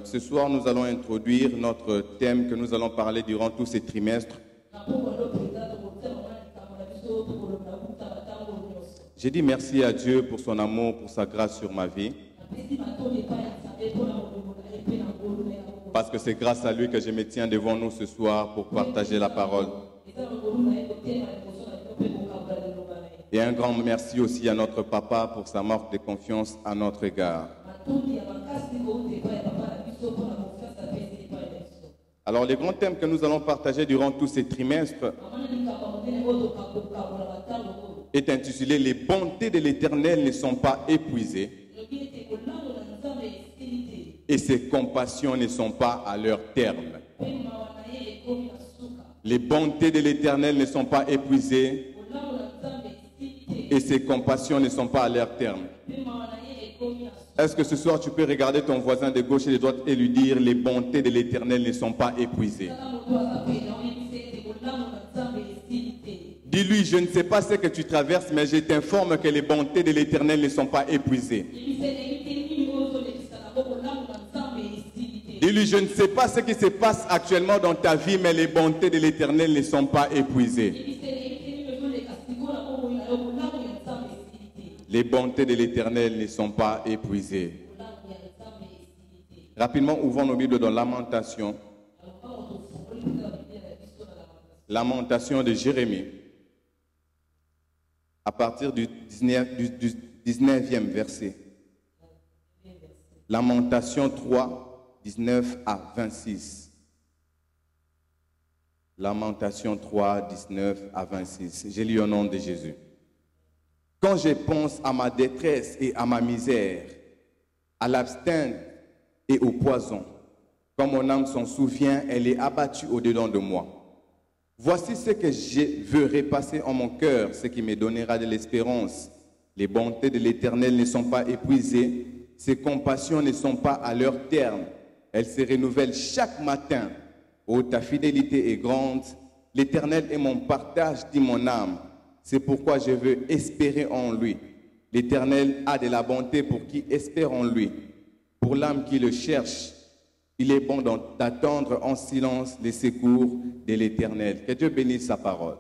Ce soir, nous allons introduire notre thème que nous allons parler durant tous ces trimestres. J'ai dit merci à Dieu pour son amour, pour sa grâce sur ma vie. Parce que c'est grâce à lui que je me tiens devant nous ce soir pour partager la parole. Et un grand merci aussi à notre papa pour sa marque de confiance à notre égard. Alors, les grands thèmes que nous allons partager durant tous ces trimestres est intitulé « Les bontés de l'Éternel ne sont pas épuisées et ses compassions ne sont pas à leur terme. » Les bontés de l'Éternel ne sont pas épuisées et ses compassions ne sont pas à leur terme. Est-ce que ce soir tu peux regarder ton voisin de gauche et de droite et lui dire les bontés de l'Éternel ne sont pas épuisées? Dis-lui, je ne sais pas ce que tu traverses, mais je t'informe que les bontés de l'Éternel ne sont pas épuisées. Dis-lui, je ne sais pas ce qui se passe actuellement dans ta vie, mais les bontés de l'Éternel ne sont pas épuisées. Les bontés de l'Éternel ne sont pas épuisées. Rapidement, ouvrons nos Bibles dans Lamentation. Lamentation de Jérémie. À partir du 19e verset. Lamentation 3, 19 à 26. Lamentation 3, 19 à 26. J'ai lu au nom de Jésus. Quand je pense à ma détresse et à ma misère, à l'abstinence et au poison, quand mon âme s'en souvient, elle est abattue au-dedans de moi. Voici ce que je veux repasser en mon cœur, ce qui me donnera de l'espérance. Les bontés de l'Éternel ne sont pas épuisées, ses compassions ne sont pas à leur terme. Elles se renouvellent chaque matin. Oh, ta fidélité est grande. L'Éternel est mon partage, dit mon âme. C'est pourquoi je veux espérer en lui. L'Éternel a de la bonté pour qui espère en lui. Pour l'âme qui le cherche, il est bon d'attendre en silence les secours de l'Éternel. Que Dieu bénisse sa parole.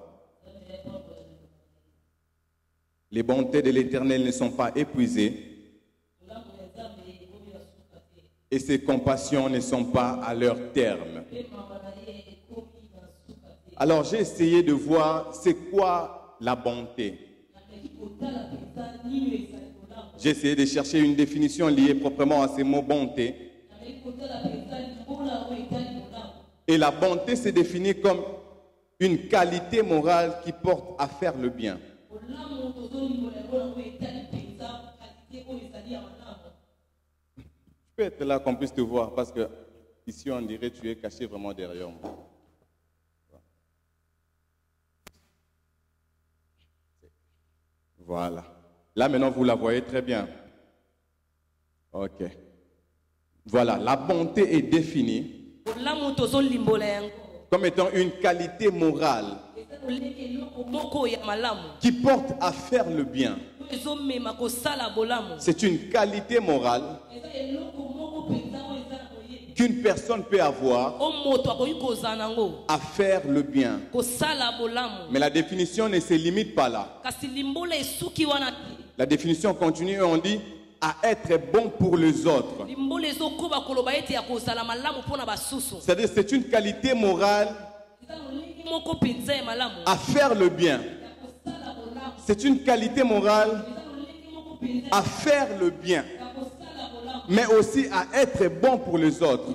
Les bontés de l'Éternel ne sont pas épuisées et ses compassions ne sont pas à leur terme. Alors j'ai essayé de voir c'est quoi la bonté. J'ai essayé de chercher une définition liée proprement à ces mots bonté. Et la bonté se définit comme une qualité morale qui porte à faire le bien. Je peux être là qu'on puisse te voir parce que ici on dirait que tu es caché vraiment derrière moi. Voilà. Là, maintenant, vous la voyez très bien. Ok. Voilà. La bonté est définie comme étant une qualité morale qui porte à faire le bien. C'est une qualité morale qu'une personne peut avoir à faire le bien. Mais la définition ne se limite pas là. La définition continue et on dit à être bon pour les autres. C'est-à-dire c'est une qualité morale à faire le bien. C'est une qualité morale à faire le bien, mais aussi à être bon pour les autres.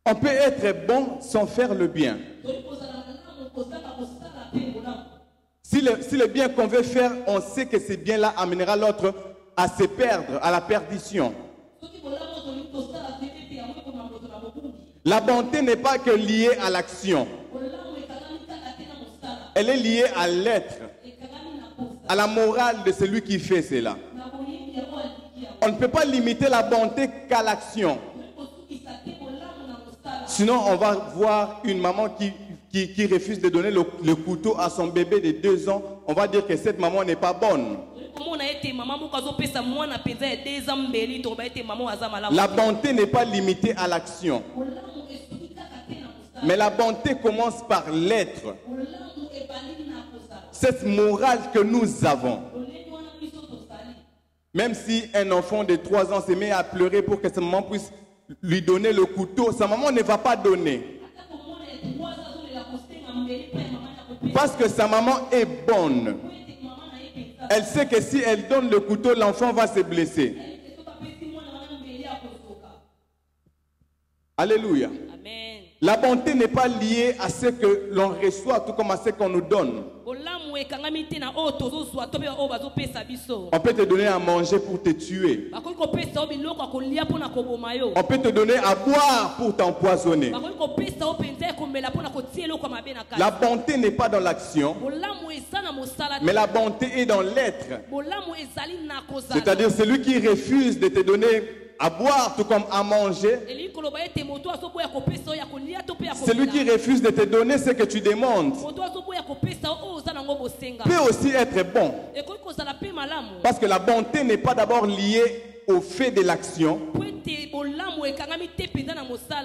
On peut être bon sans faire le bien. Si le bien qu'on veut faire, on sait que ce bien-là amènera l'autre à se perdre, à la perdition. La bonté n'est pas que liée à l'action. Elle est liée à l'être, à la morale de celui qui fait cela. On ne peut pas limiter la bonté qu'à l'action. Sinon, on va voir une maman qui refuse de donner le couteau à son bébé de 2 ans. On va dire que cette maman n'est pas bonne. La bonté n'est pas limitée à l'action. Mais la bonté commence par l'être. Cette morale que nous avons. Même si un enfant de 3 ans se met à pleurer pour que sa maman puisse lui donner le couteau, sa maman ne va pas donner. Parce que sa maman est bonne. Elle sait que si elle donne le couteau, l'enfant va se blesser. Alléluia. Amen. La bonté n'est pas liée à ce que l'on reçoit, tout comme à ce qu'on nous donne. On peut te donner à manger pour te tuer. On peut te donner à boire pour t'empoisonner. La bonté n'est pas dans l'action, mais la bonté est dans l'être. C'est-à-dire celui qui refuse de te donner à boire tout comme à manger. Celui qui refuse de te donner ce que tu demandes peut aussi être bon. Parce que la bonté n'est pas d'abord liée au fait de l'action,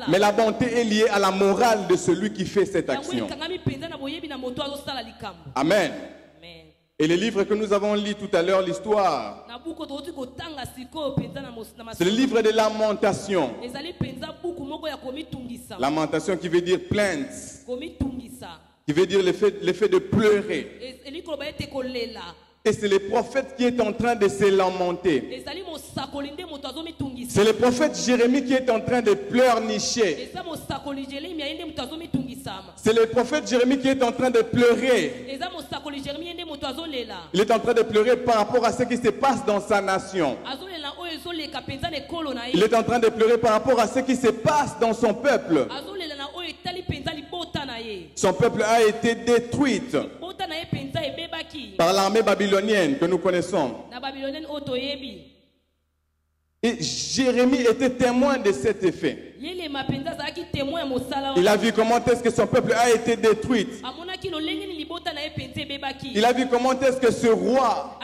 mais la bonté est liée à la morale de celui qui fait cette action. Amen. Et le livre que nous avons lu tout à l'heure, l'histoire, c'est le livre de Lamentation. Lamentation qui veut dire plainte, qui veut dire le fait de pleurer. Et c'est le prophète qui est en train de se lamenter. C'est le prophète Jérémie qui est en train de pleurnicher. C'est le prophète Jérémie qui est en train de pleurer. Il est en train de pleurer par rapport à ce qui se passe dans sa nation. Il est en train de pleurer par rapport à ce qui se passe dans son peuple. Son peuple a été détruit par l'armée babylonienne que nous connaissons. Et Jérémie était témoin de cet effet. Il a vu comment est-ce que son peuple a été détruit. Il a vu comment est-ce que ce roi,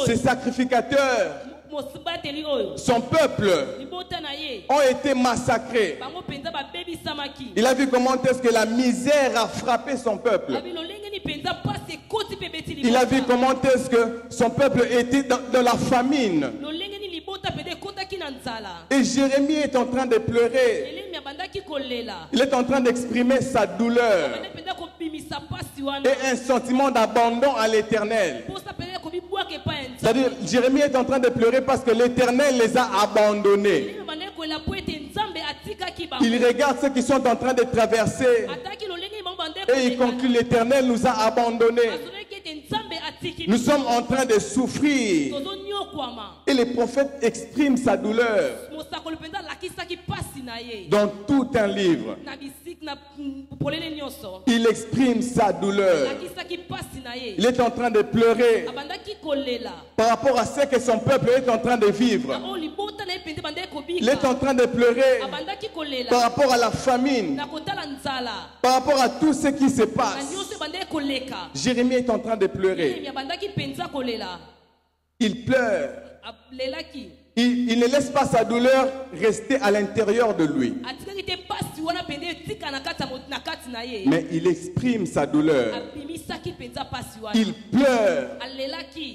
ce sacrificateur, son peuple ont été massacrés. Il a vu comment est-ce que la misère a frappé son peuple. Il a vu comment est-ce que son peuple était dans la famine. Et Jérémie est en train de pleurer. Il est en train d'exprimer sa douleur et un sentiment d'abandon à l'Éternel. C'est-à-dire, Jérémie est en train de pleurer parce que l'Éternel les a abandonnés. Il regarde ceux qui sont en train de traverser et il conclut: l'Éternel nous a abandonnés. Nous sommes en train de souffrir. Et le prophète exprime sa douleur dans tout un livre. Il exprime sa douleur. Il est en train de pleurer par rapport à ce que son peuple est en train de vivre. Il est en train de pleurer par rapport à la famine, par rapport à tout ce qui se passe. Jérémie est en train de pleurer. Il pleure. Il ne laisse pas sa douleur rester à l'intérieur de lui. Mais il exprime sa douleur. Il pleure.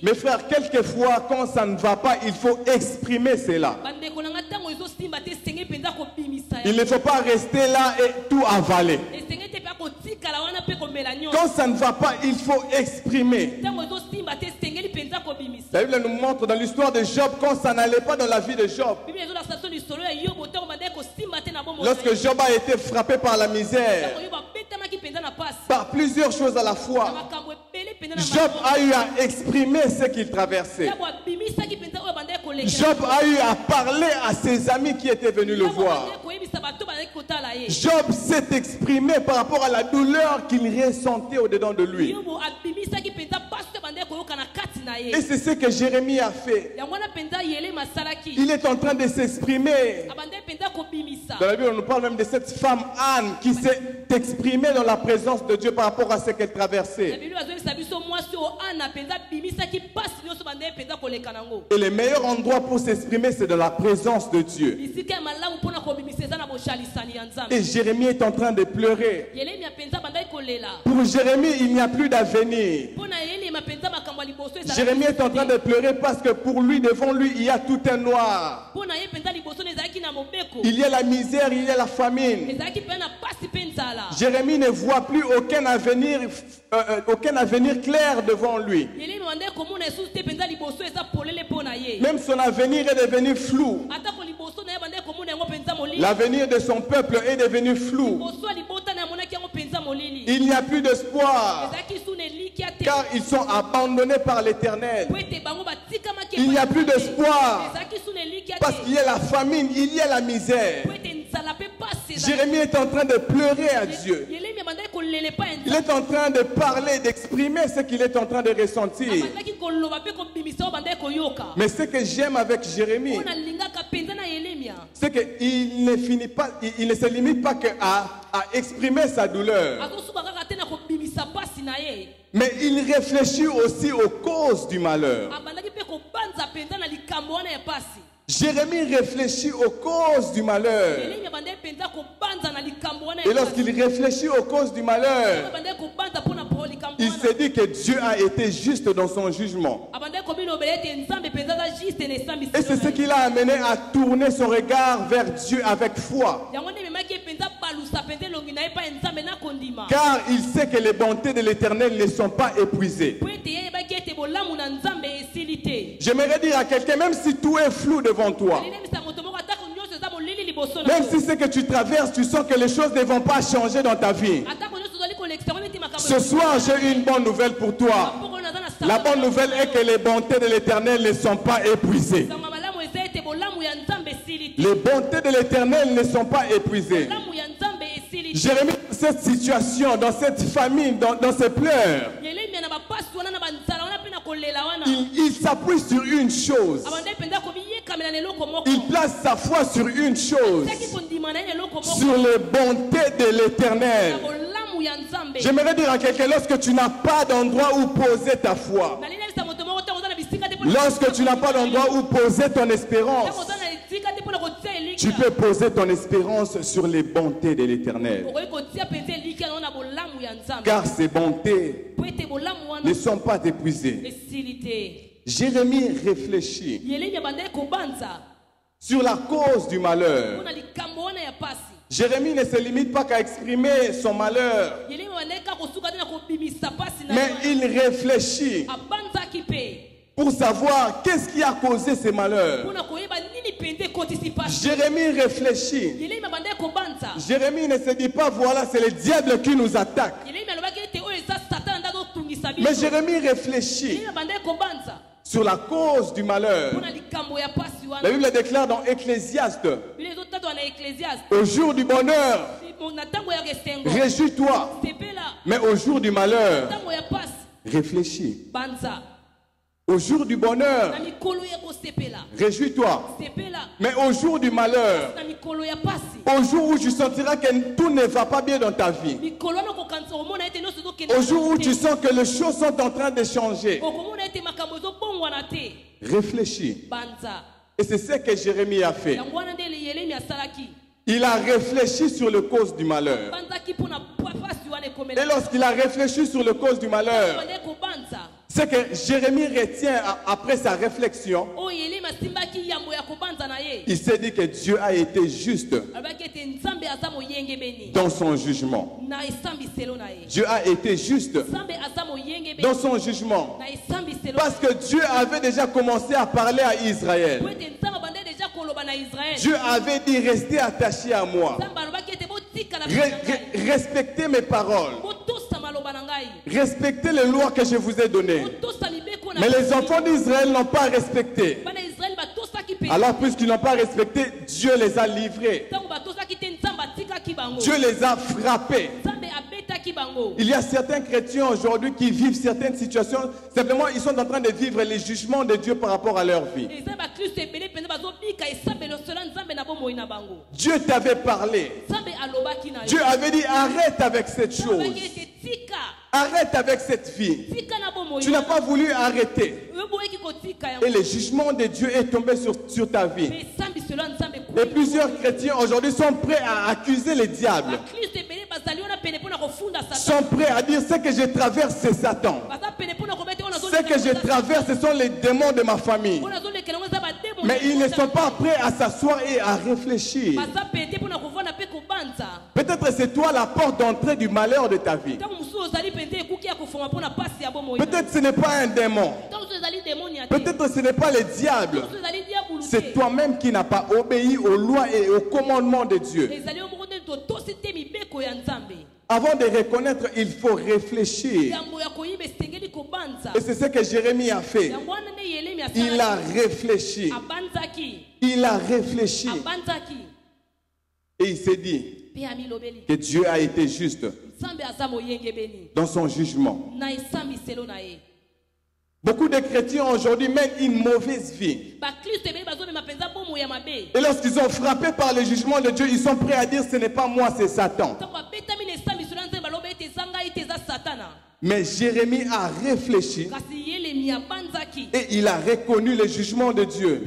Mes frères, quelquefois, quand ça ne va pas, il faut exprimer cela. Il ne faut pas rester là et tout avaler. Quand ça ne va pas, il faut exprimer. La Bible nous montre dans l'histoire de Job quand ça n'allait pas dans la vie de Job. Lorsque Job a été frappé par la misère, par plusieurs choses à la fois, Job a eu à exprimer ce qu'il traversait. Job a eu à parler à ses amis qui étaient venus le voir. Job s'est exprimé par rapport à la douleur qu'il ressentait au-dedans de lui. Et c'est ce que Jérémie a fait. Il est en train de s'exprimer Dans la Bible, on nous parle même de cette femme Anne qui s'est exprimée dans la présence de Dieu par rapport à ce qu'elle traversait. Et le meilleur endroit pour s'exprimer, c'est dans la présence de Dieu. Et Jérémie est en train de pleurer. Pour Jérémie, il n'y a plus d'avenir. Jérémie est en train de pleurer parce que pour lui, devant lui, il y a tout un noir. Il y a la misère, il y a la famine. Jérémie ne voit plus aucun avenir clair devant lui. Même son avenir est devenu flou. L'avenir de son peuple est devenu flou. Il n'y a plus d'espoir, car ils sont abandonnés par l'Éternel. Il n'y a plus d'espoir parce qu'il y a la famine, il y a la misère. Jérémie est en train de pleurer à Dieu. Il est en train de parler, d'exprimer ce qu'il est en train de ressentir. Mais ce que j'aime avec Jérémie, c'est qu'il ne finit pas, il ne se limite pas à exprimer sa douleur. Mais il réfléchit aussi aux causes du malheur. Jérémie réfléchit aux causes du malheur. Et lorsqu'il réfléchit aux causes du malheur, il se dit que Dieu a été juste dans son jugement. Et c'est ce qui l'a amené à tourner son regard vers Dieu avec foi. Car il sait que les bontés de l'Éternel ne sont pas épuisées. J'aimerais dire à quelqu'un, même si tout est flou devant toi, même si ce que tu traverses, tu sens que les choses ne vont pas changer dans ta vie, ce soir, j'ai une bonne nouvelle pour toi. La bonne nouvelle est que les bontés de l'Éternel ne sont pas épuisées. Les bontés de l'Éternel ne sont pas épuisées. Jérémie, dans cette situation, dans cette famine, dans ses pleurs, il s'appuie sur une chose. Il place sa foi sur une chose, sur les bontés de l'Éternel. J'aimerais dire à quelqu'un, lorsque tu n'as pas d'endroit où poser ta foi, lorsque tu n'as pas d'endroit où poser ton espérance, tu peux poser ton espérance sur les bontés de l'Éternel. Car ces bontés ne sont pas épuisées. Jérémie réfléchit sur la cause du malheur. Jérémie ne se limite pas qu'à exprimer son malheur, mais il réfléchit pour savoir qu'est-ce qui a causé ces malheurs. Jérémie réfléchit. Jérémie ne se dit pas, voilà, c'est le diable qui nous attaque. Mais Jérémie réfléchit sur la cause du malheur. La Bible déclare dans Ecclésiaste, au jour du bonheur, réjouis-toi, mais au jour du malheur, réfléchis. Au jour du bonheur, réjouis-toi, mais au jour du malheur, au jour où tu sentiras que tout ne va pas bien dans ta vie, au jour où tu sens que les choses sont en train de changer, réfléchis. Et c'est ce que Jérémie a fait. Il a réfléchi sur les causes du malheur. Et lorsqu'il a réfléchi sur les causes du malheur, ce que Jérémie retient après sa réflexion, il s'est dit que Dieu a été juste dans son jugement. Dieu a été juste dans son jugement. Parce que Dieu avait déjà commencé à parler à Israël. Dieu avait dit, restez attachés à moi. Respectez mes paroles. Respectez les lois que je vous ai données. Mais les enfants d'Israël n'ont pas respecté. Alors puisqu'ils n'ont pas respecté, Dieu les a livrés. Dieu les a frappés. Il y a certains chrétiens aujourd'hui qui vivent certaines situations. Simplement, ils sont en train de vivre les jugements de Dieu par rapport à leur vie. Dieu t'avait parlé. Dieu avait dit arrête avec cette chose. Arrête avec cette vie. Tu n'as pas voulu arrêter. Et le jugement de Dieu est tombé sur ta vie. Et plusieurs chrétiens aujourd'hui sont prêts à accuser les diables. Sont prêts à dire ce que je traverse c'est Satan. Ce que je traverse ce sont les démons de ma famille. Mais ils ne sont pas prêts à s'asseoir et à réfléchir. Peut-être c'est toi la porte d'entrée du malheur de ta vie. Peut-être ce n'est pas un démon. Peut-être ce n'est pas le diable. C'est toi-même qui n'as pas obéi aux lois et aux commandements de Dieu. Avant de reconnaître, il faut réfléchir. Et c'est ce que Jérémie a fait. Il a réfléchi. Il a réfléchi. Et il s'est dit que Dieu a été juste dans son jugement. Beaucoup de chrétiens aujourd'hui mènent une mauvaise vie. Et lorsqu'ils sont frappés par le jugement de Dieu, ils sont prêts à dire ce n'est pas moi, c'est Satan. Mais Jérémie a réfléchi et il a reconnu le jugement de Dieu.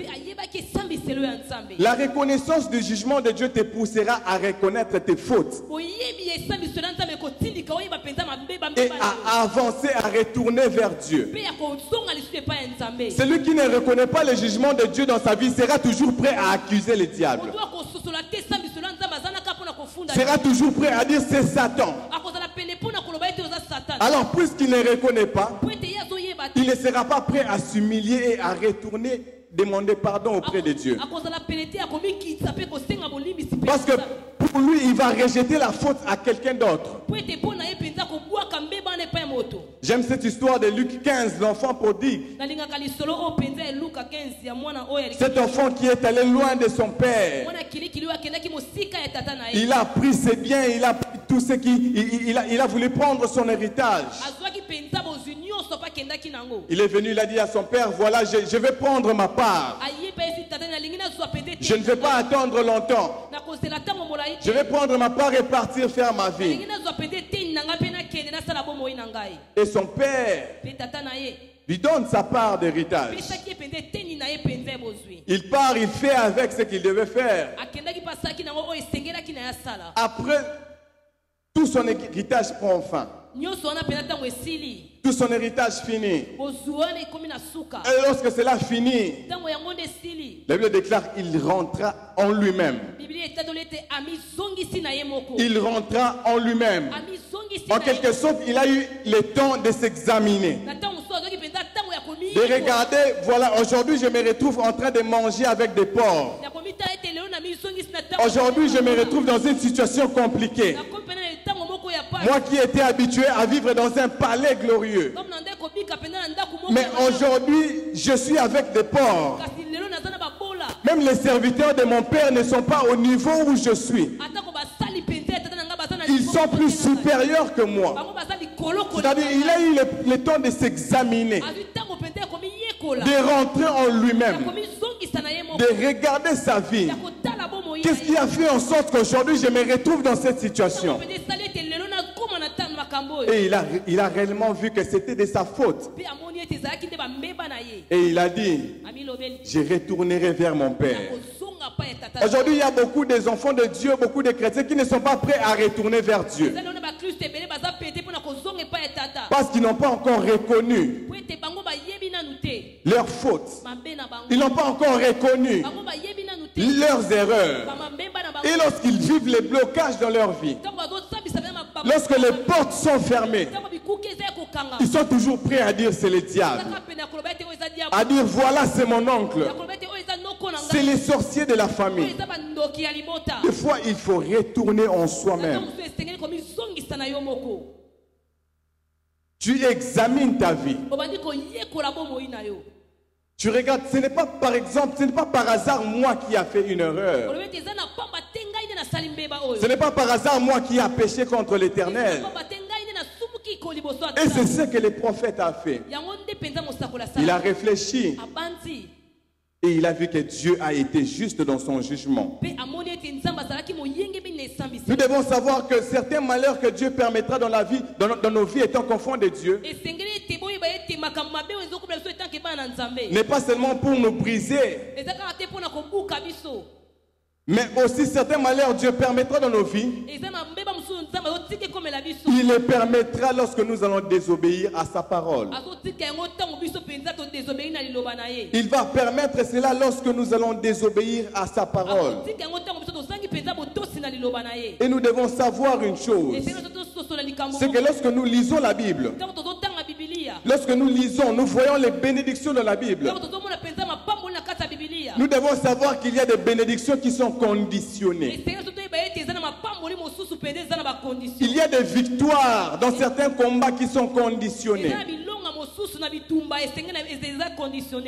La reconnaissance du jugement de Dieu te poussera à reconnaître tes fautes et à avancer, à retourner vers Dieu. Celui qui ne reconnaît pas le jugement de Dieu dans sa vie sera toujours prêt à accuser le diable. Sera toujours prêt à dire c'est Satan. Alors puisqu'il ne reconnaît pas, il ne sera pas prêt à s'humilier et à retourner demander pardon auprès de Dieu. Parce que pour lui, il va rejeter la faute à quelqu'un d'autre. J'aime cette histoire de Luc 15, l'enfant prodigue. Cet enfant qui est allé loin de son père. Il a pris ses biens, il a pris tout ce qu'il a voulu prendre son héritage. Il est venu, il a dit à son père, voilà, je vais prendre ma part. Je ne vais pas attendre longtemps. Je vais prendre ma part et partir faire ma vie. Et son père lui donne sa part d'héritage. Il part, il fait avec ce qu'il devait faire. Après, tout son héritage prend fin. Tout son héritage finit. Et lorsque cela finit, la Bible déclare qu'il rentra en lui-même. Il rentra en lui-même. En quelque sorte, il a eu le temps de s'examiner. De regarder, voilà, aujourd'hui je me retrouve en train de manger avec des porcs. Aujourd'hui je me retrouve dans une situation compliquée. Moi qui étais habitué à vivre dans un palais glorieux. Mais aujourd'hui, je suis avec des porcs. Même les serviteurs de mon père ne sont pas au niveau où je suis. Ils sont plus supérieurs que moi. C'est-à-dire, il a eu le temps de s'examiner, de rentrer en lui-même, de regarder sa vie. Qu'est-ce qui a fait en sorte qu'aujourd'hui je me retrouve dans cette situation? Et il a réellement vu que c'était de sa faute. Et il a dit, je retournerai vers mon Père. Aujourd'hui, il y a beaucoup des enfants de Dieu, beaucoup de chrétiens qui ne sont pas prêts à retourner vers Dieu. Parce qu'ils n'ont pas encore reconnu leurs fautes. Ils n'ont pas encore reconnu leurs erreurs. Et lorsqu'ils vivent les blocages dans leur vie, lorsque les portes sont fermées, ils sont toujours prêts à dire c'est le diable. À dire voilà c'est mon oncle. C'est les sorciers de la famille. Des fois il faut retourner en soi-même. Tu examines ta vie. Tu regardes, ce n'est pas par exemple, ce n'est pas par hasard moi qui a fait une erreur. Ce n'est pas par hasard moi qui a péché contre l'Éternel. Et c'est ce que le prophète a fait. Il a réfléchi. Et il a vu que Dieu a été juste dans son jugement. Nous devons savoir que certains malheurs que Dieu permettra dans la vie, dans nos vies étant qu'enfants de Dieu, n'est pas seulement pour nous briser, mais aussi certains malheurs Dieu permettra dans nos vies. Il les permettra lorsque nous allons désobéir à sa parole. Il va permettre cela lorsque nous allons désobéir à sa parole. Et nous devons savoir une chose, c'est que lorsque nous lisons la Bible, lorsque nous lisons, nous voyons les bénédictions de la Bible. Nous devons savoir qu'il y a des bénédictions qui sont conditionnées. Il y a des victoires dans certains combats qui sont conditionnés.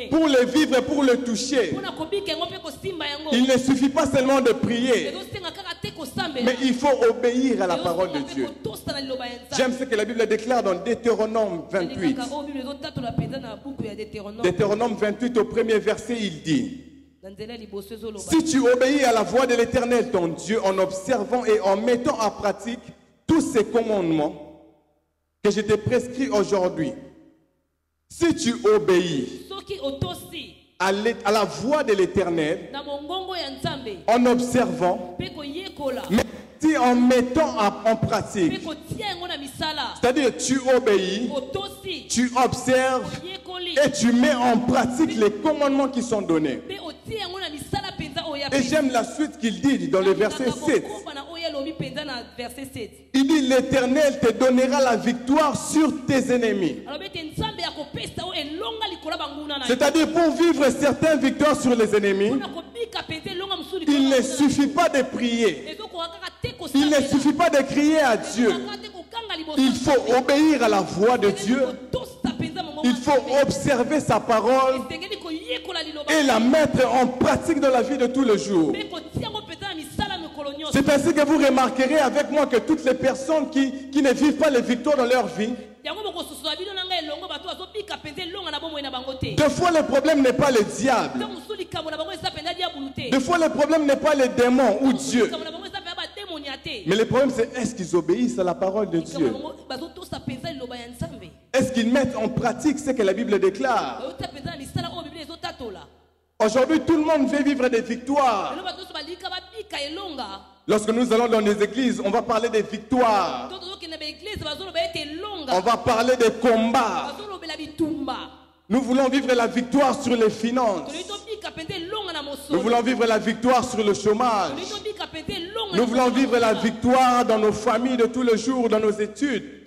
Pour le vivre et pour le toucher, il ne suffit pas seulement de prier, mais il faut obéir à la parole de Dieu. J'aime ce que la Bible déclare dans Deutéronome 28. Deutéronome 28 au premier verset, il dit: si tu obéis à la voix de l'Éternel ton Dieu en observant et en mettant en pratique tous ces commandements que je t'ai prescrits aujourd'hui, si tu obéis à la voix de l'Éternel en observant, mais en mettant en pratique, c'est-à-dire tu obéis, tu observes et tu mets en pratique les commandements qui sont donnés. Et j'aime la suite qu'il dit dans le verset 7. Il dit: l'Éternel te donnera la victoire sur tes ennemis. C'est-à-dire, pour vivre certaines victoires sur les ennemis, il ne suffit pas de prier. Il ne suffit pas de crier à Dieu. Il faut obéir à la voix de Dieu. Il faut observer sa parole et la mettre en pratique dans la vie de tous les jours. C'est ainsi que vous remarquerez avec moi que toutes les personnes qui ne vivent pas les victoires dans leur vie, des fois le problème n'est pas le diable. Des fois le problème n'est pas les démons ou Dieu. Mais le problème c'est, est-ce qu'ils obéissent à la parole de Dieu? Est-ce qu'ils mettent en pratique ce que la Bible déclare? Aujourd'hui, tout le monde veut vivre des victoires. Lorsque nous allons dans les églises, on va parler des victoires. On va parler des combats. Nous voulons vivre la victoire sur les finances. Nous voulons vivre la victoire sur le chômage. Nous voulons vivre la victoire dans nos familles de tous les jours, dans nos études.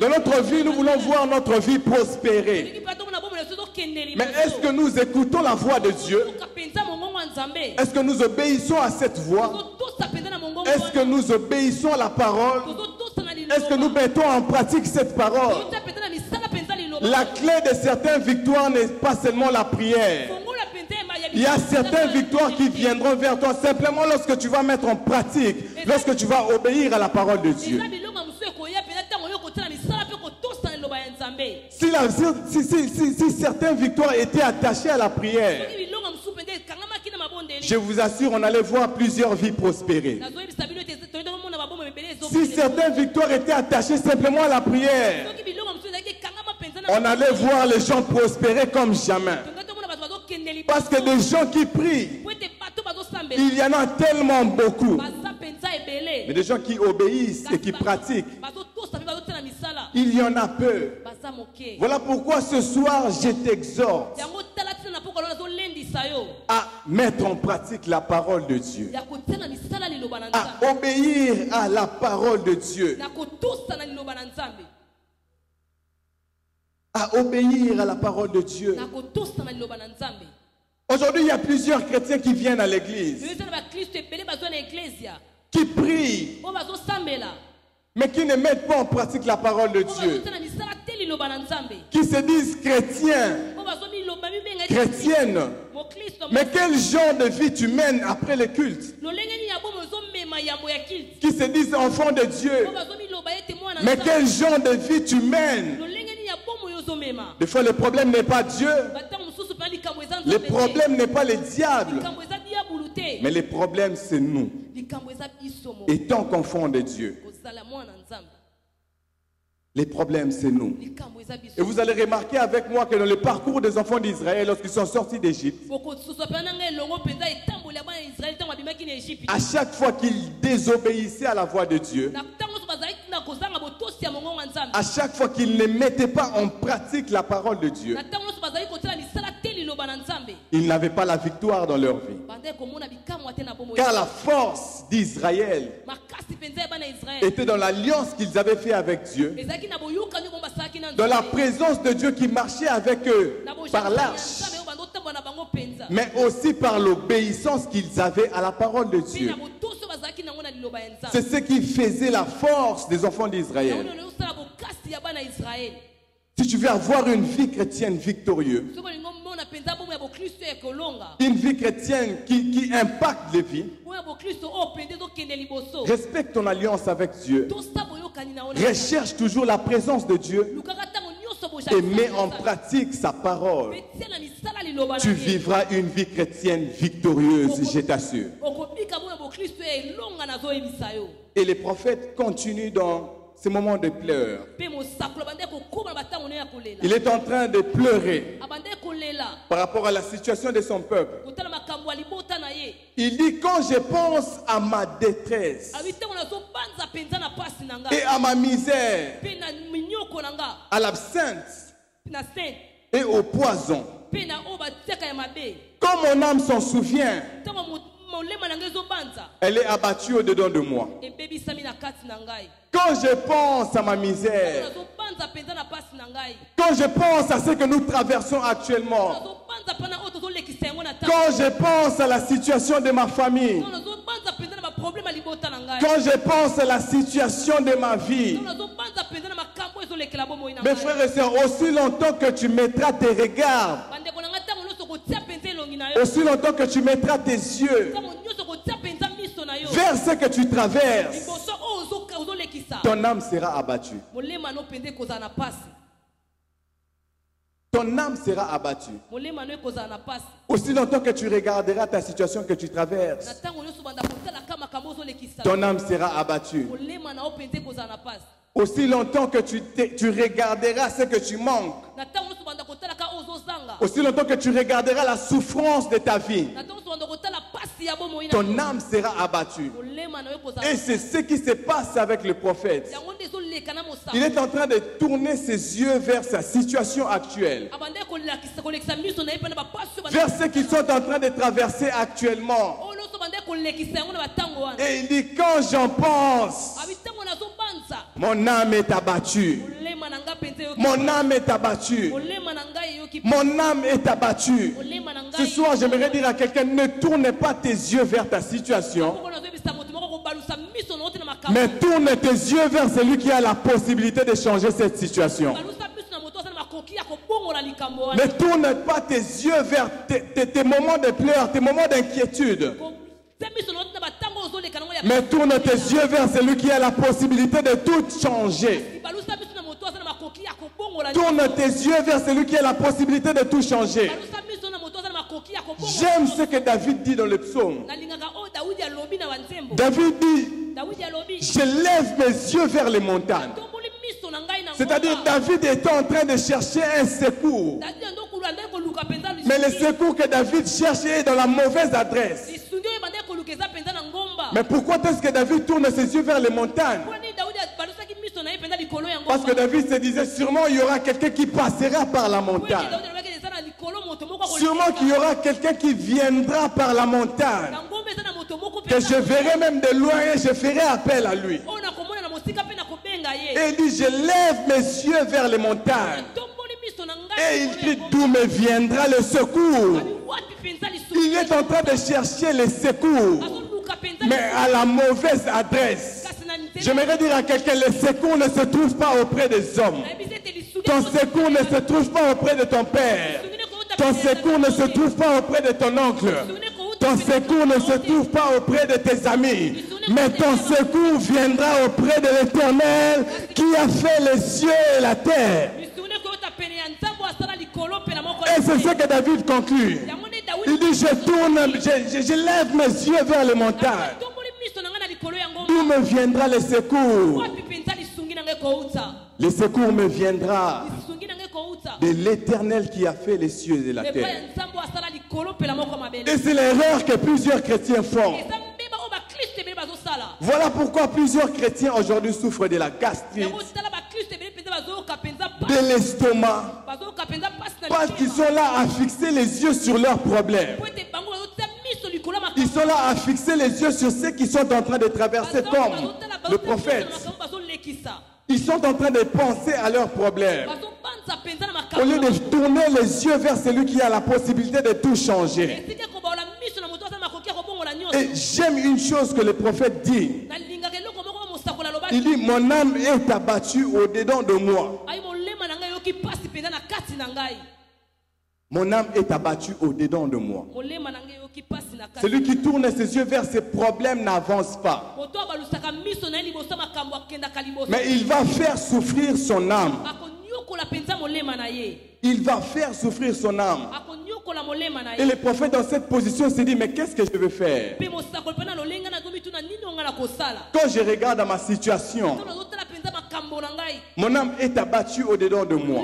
Dans notre vie, nous voulons voir notre vie prospérer. Mais est-ce que nous écoutons la voix de Dieu? Est-ce que nous obéissons à cette voix? Est-ce que nous obéissons à la parole? Est-ce que nous mettons en pratique cette parole? La clé de certaines victoires n'est pas seulement la prière. Il y a certaines victoires qui viendront vers toi simplement lorsque tu vas mettre en pratique, lorsque tu vas obéir à la parole de Dieu. Si certaines victoires étaient attachées à la prière, je vous assure, on allait voir plusieurs vies prospérer. Si certaines victoires étaient attachées simplement à la prière, on allait voir les gens prospérer comme jamais. Parce que des gens qui prient, il y en a tellement beaucoup. Mais des gens qui obéissent et qui pratiquent, il y en a peu. Voilà pourquoi ce soir, je t'exhorte à mettre en pratique la parole de Dieu, à obéir à la parole de Dieu, à obéir à la parole de Dieu. Aujourd'hui, il y a plusieurs chrétiens qui viennent à l'église, qui prient, mais qui ne mettent pas en pratique la parole de Dieu, qui se disent chrétiens, chrétiennes. Mais quel genre de vie tu mènes après le culte? Qui se disent enfants de Dieu, mais quel genre de vie tu mènes? Des fois le problème n'est pas Dieu, Le problème n'est pas le diable, mais le problème c'est nous, étant qu'enfants de Dieu. Les problèmes, c'est nous. Et vous allez remarquer avec moi que dans le parcours des enfants d'Israël, lorsqu'ils sont sortis d'Égypte, à chaque fois qu'ils désobéissaient à la voix de Dieu, à chaque fois qu'ils ne mettaient pas en pratique la parole de Dieu, ils n'avaient pas la victoire dans leur vie. Car la force d'Israël était dans l'alliance qu'ils avaient fait avec Dieu, dans la présence de Dieu qui marchait avec eux par l'arche, mais aussi par l'obéissance qu'ils avaient à la parole de Dieu. C'est ce qui faisait la force des enfants d'Israël. Si tu veux avoir une vie chrétienne victorieuse, une vie chrétienne qui impacte les vies, respecte ton alliance avec Dieu, recherche toujours la présence de Dieu et mets en pratique sa parole. Tu vivras une vie chrétienne victorieuse, je t'assure. Et les prophètes continuent dans ces moments de pleurs. Il est en train de pleurer par rapport à la situation de son peuple. Il dit, quand je pense à ma détresse et à ma misère, à l'absinthe et au poison, quand mon âme s'en souvient, elle est abattue au-dedans de moi. Quand je pense à ma misère, quand je pense à ce que nous traversons actuellement, quand je pense à la situation de ma famille, quand je pense à la situation de ma vie, mes frères et sœurs, aussi longtemps que tu mettras tes regards, aussi longtemps que tu mettras tes yeux vers ce que tu traverses, ton âme sera abattue. Ton âme sera abattue. Aussi longtemps que tu regarderas ta situation que tu traverses, ton âme sera abattue. Aussi longtemps que tu regarderas ce que tu manques, aussi longtemps que tu regarderas la souffrance de ta vie, ton âme sera abattue. Et c'est ce qui se passe avec le prophète. Il est en train de tourner ses yeux vers sa situation actuelle, vers ce qu'ils sont en train de traverser actuellement. Et il dit, quand j'en pense, mon âme est abattue. Mon âme est abattue. Mon âme est abattue. Ce soir, j'aimerais dire à quelqu'un, ne tourne pas tes yeux vers ta situation, mais tourne tes yeux vers celui qui a la possibilité de changer cette situation. Ne tourne pas tes yeux vers tes moments de pleurs, tes moments d'inquiétude, mais tourne tes yeux vers celui qui a la possibilité de tout changer. Tourne tes yeux vers celui qui a la possibilité de tout changer. J'aime ce que David dit dans le psaume. David dit, je lève mes yeux vers les montagnes. C'est-à-dire, David était en train de chercher un secours. Mais le secours que David cherchait est dans la mauvaise adresse. Mais pourquoi est-ce que David tourne ses yeux vers les montagnes? Parce que David se disait, sûrement il y aura quelqu'un qui passera par la montagne. Sûrement qu'il y aura quelqu'un qui viendra par la montagne, que je verrai même de loin et je ferai appel à lui. Et il dit, je lève mes yeux vers les montagnes. Et il dit, d'où me viendra le secours? Il est en train de chercher le secours, mais à la mauvaise adresse. J'aimerais dire à quelqu'un, le secours ne se trouve pas auprès des hommes. Ton secours ne se trouve pas auprès de ton père. Ton secours ne se trouve pas auprès de ton oncle. Ton secours ne se trouve pas auprès de tes amis. Mais ton secours viendra auprès de l'Éternel qui a fait les cieux et la terre. Et c'est ce que David conclut. Il dit, je lève mes yeux vers les montagnes. D'où me viendra le secours? Le secours me viendra de l'Éternel qui a fait les cieux et la terre. Et c'est l'erreur que plusieurs chrétiens font. Voilà pourquoi plusieurs chrétiens aujourd'hui souffrent de la gastrite, de l'estomac, parce qu'ils sont là à fixer les yeux sur leurs problèmes. Ils sont là à fixer les yeux sur ceux qui sont en train de traverser comme le prophète. Ils sont en train de penser à leurs problèmes. Au lieu de tourner les yeux vers celui qui a la possibilité de tout changer. Et j'aime une chose que le prophète dit. Il dit, mon âme est abattue au-dedans de moi. Mon âme est abattue au-dedans de moi. Celui qui tourne ses yeux vers ses problèmes n'avance pas. Mais il va faire souffrir son âme. Il va faire souffrir son âme. Et le prophète dans cette position s'est dit, mais qu'est-ce que je veux faire? Quand je regarde à ma situation, mon âme est abattue au-dedans de moi.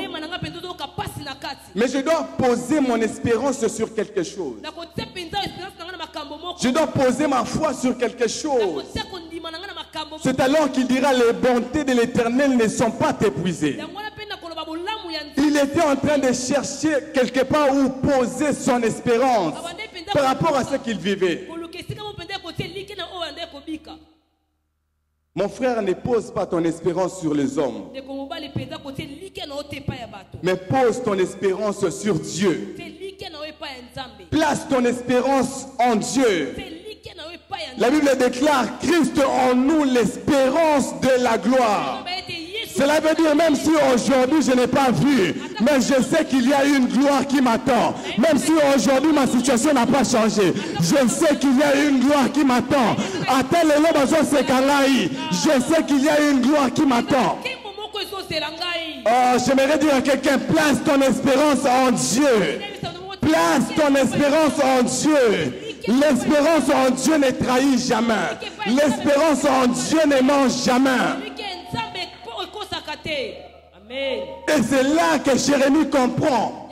Mais je dois poser mon espérance sur quelque chose. Je dois poser ma foi sur quelque chose. C'est alors qu'il dira, les bontés de l'Éternel ne sont pas épuisées. Il était en train de chercher quelque part où poser son espérance par rapport à ce qu'il vivait. Mon frère, ne pose pas ton espérance sur les hommes, mais pose ton espérance sur Dieu. Place ton espérance en Dieu. La Bible déclare, Christ en nous l'espérance de la gloire. Cela veut dire, même si aujourd'hui je n'ai pas vu, mais je sais qu'il y a une gloire qui m'attend. Même si aujourd'hui ma situation n'a pas changé, je sais qu'il y a une gloire qui m'attend. Je sais qu'il y a une gloire qui m'attend. Oh, j'aimerais dire à quelqu'un, place ton espérance en Dieu. Place ton espérance en Dieu. L'espérance en Dieu ne trahit jamais. L'espérance en Dieu ne ment jamais. Et c'est là que Jérémie comprend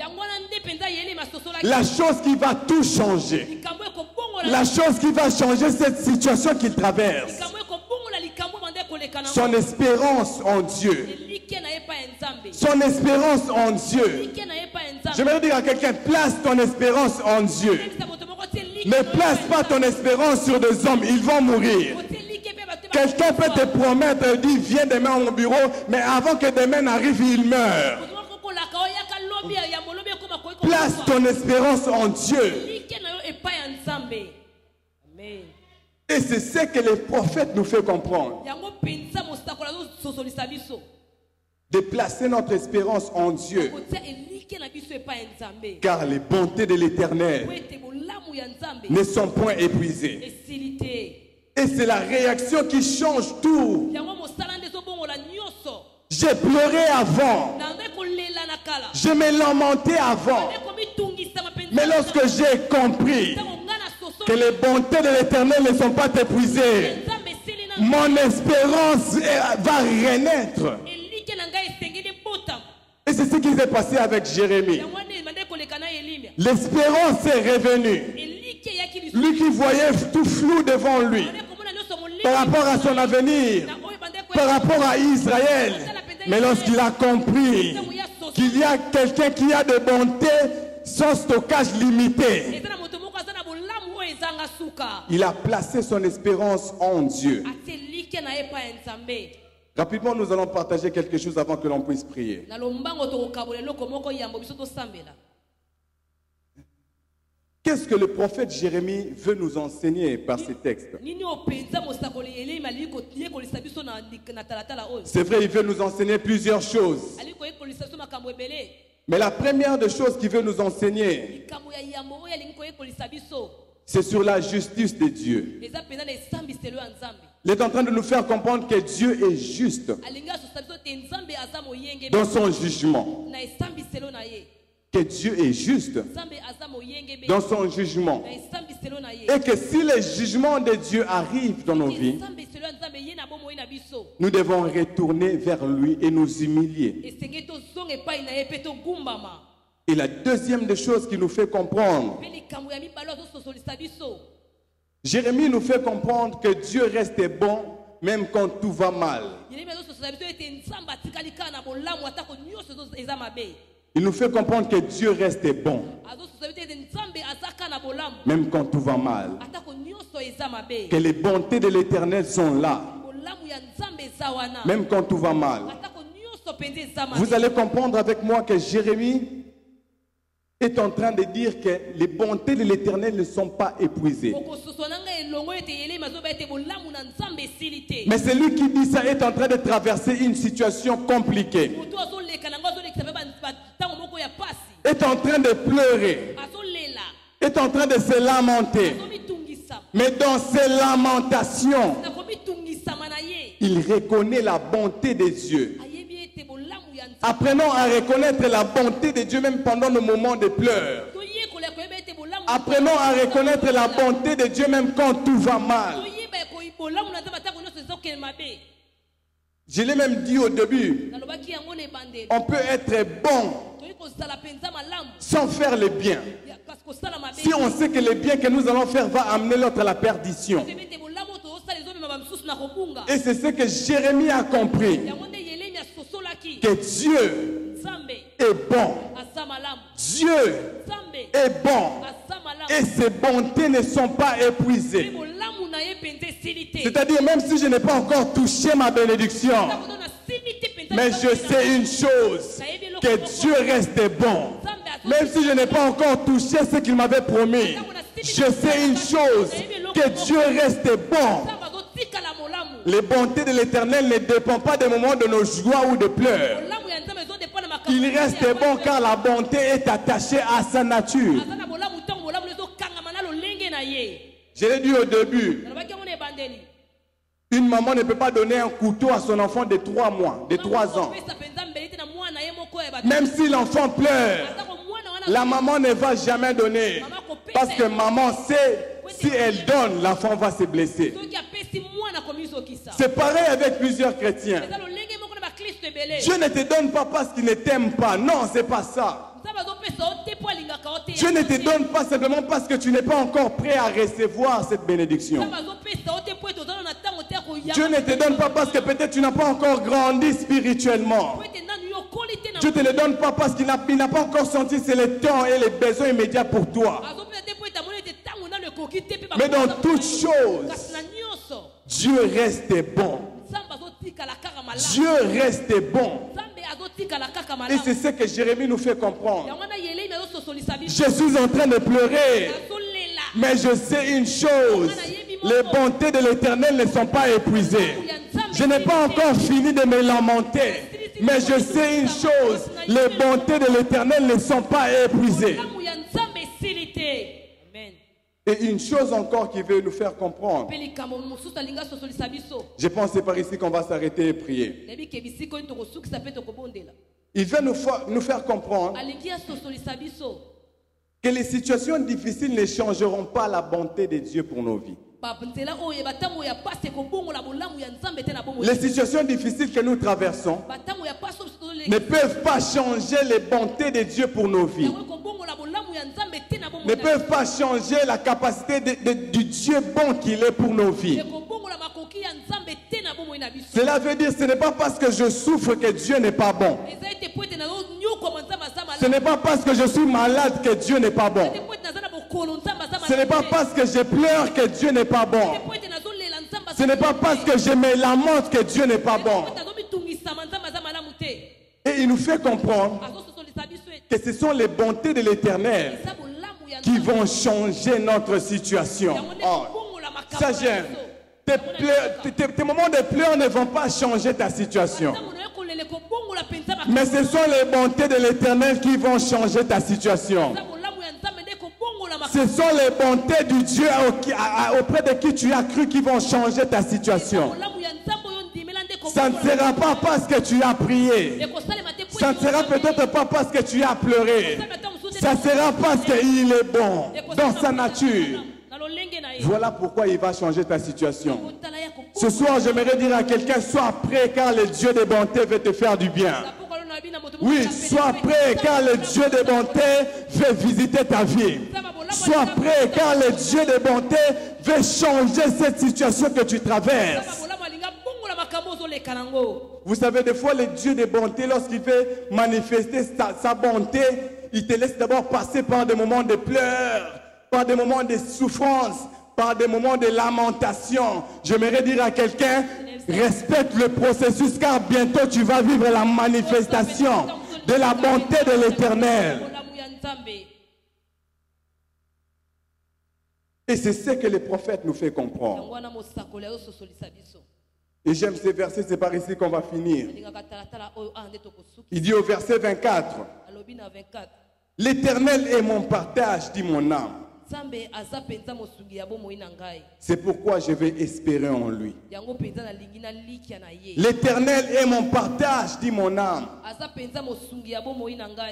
la chose qui va tout changer. La chose qui va changer cette situation qu'il traverse. Son espérance en Dieu. Son espérance en Dieu. J'aimerais dire à quelqu'un, place ton espérance en Dieu. Ne place pas ton espérance sur des hommes, ils vont mourir. Quelqu'un peut te promettre, dit viens demain au bureau, mais avant que demain n'arrive, il meurt. Place ton espérance en Dieu. Et c'est ce que les prophètes nous font comprendre. De placer notre espérance en Dieu. Car les bontés de l'Éternel ne sont point épuisées. Et c'est la réaction qui change tout. J'ai pleuré avant. Je me lamentais avant. Mais lorsque j'ai compris que les bontés de l'Éternel ne sont pas épuisées, mon espérance va renaître. Et c'est ce qui s'est passé avec Jérémie. L'espérance est revenue. Lui qui voyait tout flou devant lui, par rapport à son avenir, par rapport à Israël. Mais lorsqu'il a compris qu'il y a quelqu'un qui a de bonté sans stockage limité, il a placé son espérance en Dieu. Rapidement, nous allons partager quelque chose avant que l'on puisse prier. Qu'est-ce que le prophète Jérémie veut nous enseigner par ces textes? C'est vrai, il veut nous enseigner plusieurs choses. Mais la première des choses qu'il veut nous enseigner, c'est sur la justice de Dieu. Il est en train de nous faire comprendre que Dieu est juste dans son jugement. que Dieu est juste dans son jugement. Et que si les jugements de Dieu arrivent dans nos vies, nous devons retourner vers lui et nous humilier. Et la deuxième des choses qui nous fait comprendre, Jérémie nous fait comprendre que Dieu reste bon même quand tout va mal. Il nous fait comprendre que Dieu reste bon même quand tout va mal. Que les bontés de l'Éternel sont là même quand tout va mal. Vous allez comprendre avec moi que Jérémie est en train de dire que les bontés de l'Éternel ne sont pas épuisées. Mais celui qui dit ça est en train de traverser une situation compliquée. Est en train de pleurer. Est en train de se lamenter. Mais dans ses lamentations, il reconnaît la bonté de Dieu. Apprenons à reconnaître la bonté de Dieu même pendant nos moments de pleurs. Apprenons à reconnaître la bonté de Dieu même quand tout va mal. Je l'ai même dit au début, on peut être bon sans faire le bien. Si on sait que le bien que nous allons faire va amener l'autre à la perdition. Et c'est ce que Jérémie a compris. Que Dieu est bon. Dieu est bon. Et ses bontés ne sont pas épuisées. C'est-à-dire, même si je n'ai pas encore touché ma bénédiction, mais je sais une chose, que Dieu reste bon. Même si je n'ai pas encore touché ce qu'il m'avait promis, je sais une chose, que Dieu reste bon. Les bontés de l'Éternel ne dépendent pas des moments de nos joies ou de pleurs. Il reste bon car la bonté est attachée à sa nature. Je l'ai dit au début, une maman ne peut pas donner un couteau à son enfant de 3 mois, de 3 ans. Même si l'enfant pleure, la maman ne va jamais donner. Parce que maman sait, si elle donne, l'enfant va se blesser. C'est pareil avec plusieurs chrétiens. Dieu ne te donne pas parce qu'il ne t'aime pas. Non, c'est pas ça. Dieu ne te donne pas simplement parce que tu n'es pas encore prêt à recevoir cette bénédiction. Dieu ne te donne pas parce que peut-être tu n'as pas encore grandi spirituellement. Dieu ne te le donne pas parce qu'il n'a pas encore senti c'est le temps et les besoins immédiats pour toi. Mais dans toutes choses, Dieu reste bon. Dieu reste bon. Et c'est ce que Jérémie nous fait comprendre. Je suis en train de pleurer, mais je sais une chose, les bontés de l'Éternel ne sont pas épuisées. Je n'ai pas encore fini de me lamenter, mais je sais une chose, les bontés de l'Éternel ne sont pas épuisées. Et une chose encore qui veut nous faire comprendre. Je pense que c'est par ici qu'on va s'arrêter et prier. Il veut nous faire comprendre que les situations difficiles ne changeront pas la bonté de Dieu pour nos vies. Les situations difficiles que nous traversons ne peuvent pas changer les bontés de Dieu pour nos vies. Ne peuvent pas changer la capacité du Dieu bon qu'il est pour nos vies. Cela veut dire que ce n'est pas parce que je souffre que Dieu n'est pas bon. Ce n'est pas parce que je suis malade que Dieu n'est pas bon. Ce n'est pas parce que je pleure que Dieu n'est pas bon. Ce n'est pas parce que je me lamente que Dieu n'est pas bon. Et il nous fait comprendre que ce sont les bontés de l'Éternel qui vont changer notre situation. Oh, ça gêne. Tes moments de pleurs ne vont pas changer ta situation. Mais ce sont les bontés de l'Éternel qui vont changer ta situation. Ce sont les bontés du Dieu auprès de qui tu as cru qui vont changer ta situation. Ça ne sera pas parce que tu as prié. Ça ne sera peut-être pas parce que tu as pleuré. Ça sera parce qu'il est bon dans sa nature. Voilà pourquoi il va changer ta situation. Ce soir, j'aimerais dire à quelqu'un, sois prêt car le Dieu de bonté veut te faire du bien. Oui, sois prêt car le Dieu de bonté veut visiter ta vie. Sois prêt car le Dieu de bonté veut changer cette situation que tu traverses. Vous savez, des fois, le Dieu de bonté, lorsqu'il veut manifester sa bonté, il te laisse d'abord passer par des moments de pleurs, par des moments de souffrance, par des moments de lamentation. J'aimerais dire à quelqu'un, respecte le processus car bientôt tu vas vivre la manifestation de la bonté de l'Éternel. Et c'est ce que les prophètes nous font comprendre. Et j'aime ces versets, c'est par ici qu'on va finir. Il dit au verset 24, l'Éternel est mon partage, dit mon âme. C'est pourquoi je vais espérer en lui. L'Éternel est mon partage, dit mon âme.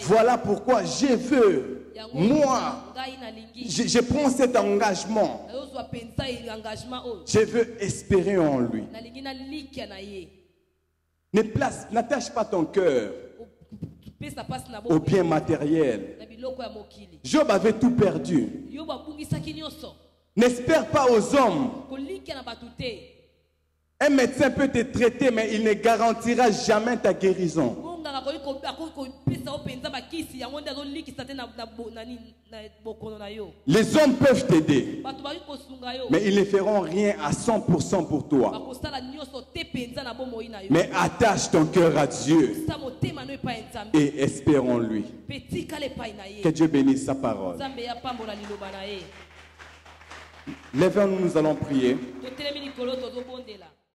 Voilà pourquoi je veux, moi, je prends cet engagement. Je veux espérer en lui. N'attache pas ton cœur au bien matériel. Job avait tout perdu. N'espère pas aux hommes. Un médecin peut te traiter, mais il ne garantira jamais ta guérison. Les hommes peuvent t'aider, mais ils ne feront rien à 100% pour toi. Mais attache ton cœur à Dieu et espère en lui. Que Dieu bénisse sa parole. Lèvons-nous, nous allons prier.